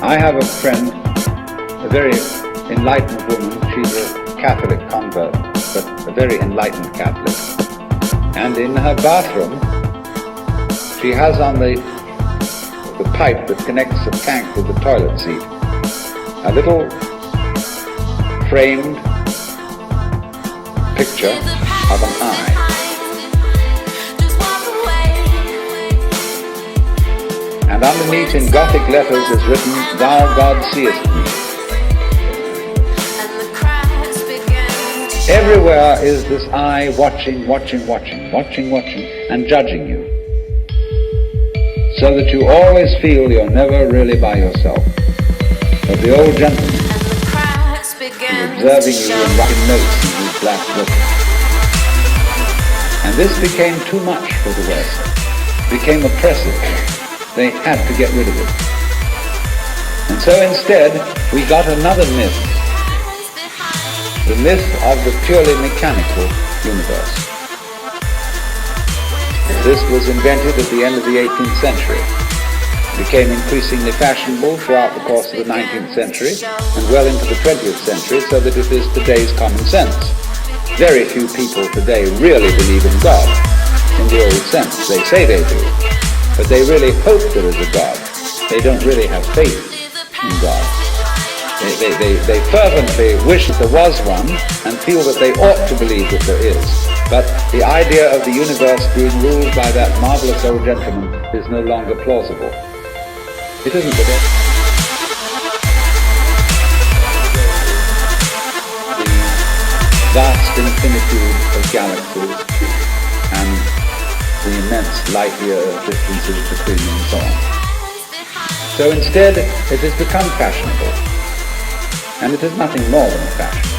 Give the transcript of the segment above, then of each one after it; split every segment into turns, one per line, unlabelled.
I have a friend, a very enlightened woman. She's a Catholic convert, but a very enlightened Catholic. And in her bathroom, she has on the pipe that connects the tank with the toilet seat a little framed picture of an eye. And underneath in Gothic letters is written, "Thou God seest me." Everywhere is this eye watching, and judging you. So that you always feel you're never really by yourself. But the old gentleman is observing you and writing notes in his black book. And this became too much for the West. It became oppressive. They had to get rid of it. And so instead, we got another myth. The myth of the purely mechanical universe. This was invented at the end of the 18th century. It became increasingly fashionable throughout the course of the 19th century and well into the 20th century, so that it is today's common sense. Very few people today really believe in God in the old sense. They say they do, but they really hope there is a God. They don't really have faith in God. They fervently wish that there was one and feel that they ought to believe that there is. But the idea of the universe being ruled by that marvelous old gentleman is no longer plausible. It isn't the vast infinitude of galaxies and the immense light year distances between them and so on. So instead, it has become fashionable, and it is nothing more than a fashion,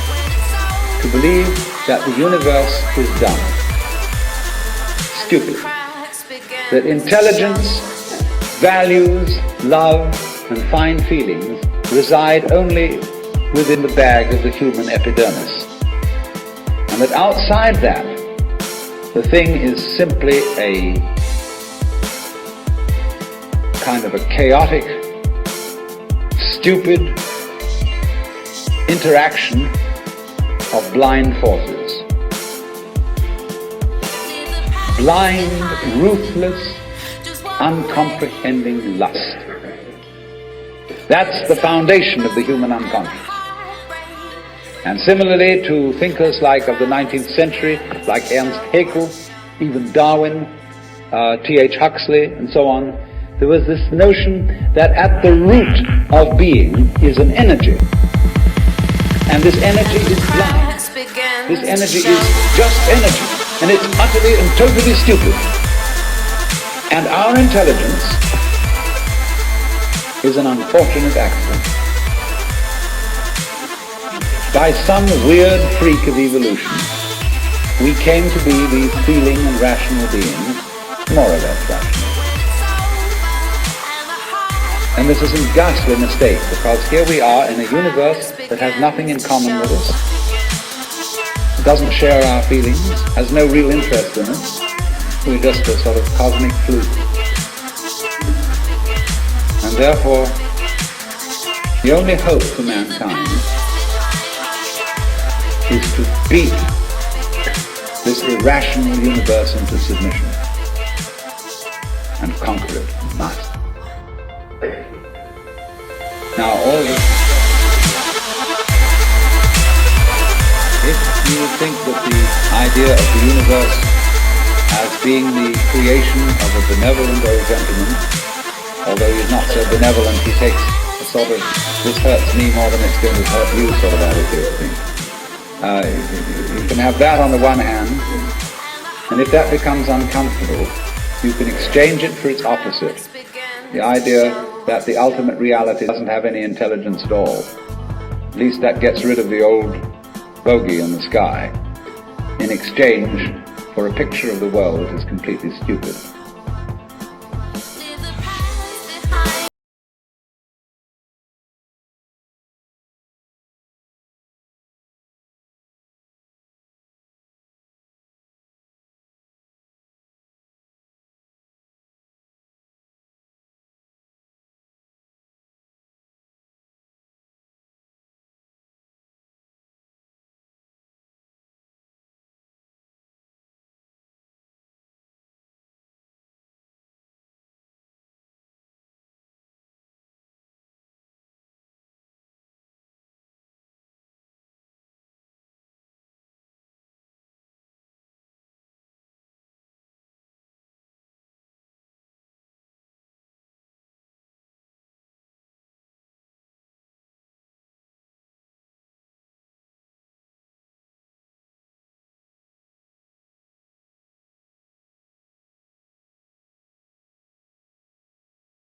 to believe that the universe is dumb, stupid, that intelligence, values, love, and fine feelings reside only within the bag of the human epidermis, and that outside that, the thing is simply a kind of a chaotic, stupid interaction of blind forces. Blind, ruthless, uncomprehending lust. That's the foundation of the human unconscious. And similarly to thinkers like of the 19th century, like Ernst Haeckel, even Darwin, T.H. Huxley, and so on, there was this notion that at the root of being is an energy. And this energy is blind. This energy is just energy. And it's utterly and totally stupid. And our intelligence is an unfortunate accident. By some weird freak of evolution, we came to be these feeling and rational beings, more or less rational. And this is a ghastly mistake, because here we are in a universe that has nothing in common with us, doesn't share our feelings, has no real interest in us. We're just a sort of cosmic fluke. And therefore, the only hope for mankind is to beat this irrational universe into submission and conquer it. Must. Now all this, if you would think that the idea of the universe as being the creation of a benevolent old gentleman, although he's not so benevolent, he takes a sort of, this hurts me more than it's going to hurt you sort of attitude, I think. You can have that on the one hand, and if that becomes uncomfortable, you can exchange it for its opposite. The idea that the ultimate reality doesn't have any intelligence at all. At least that gets rid of the old bogey in the sky, in exchange for a picture of the world that is completely stupid.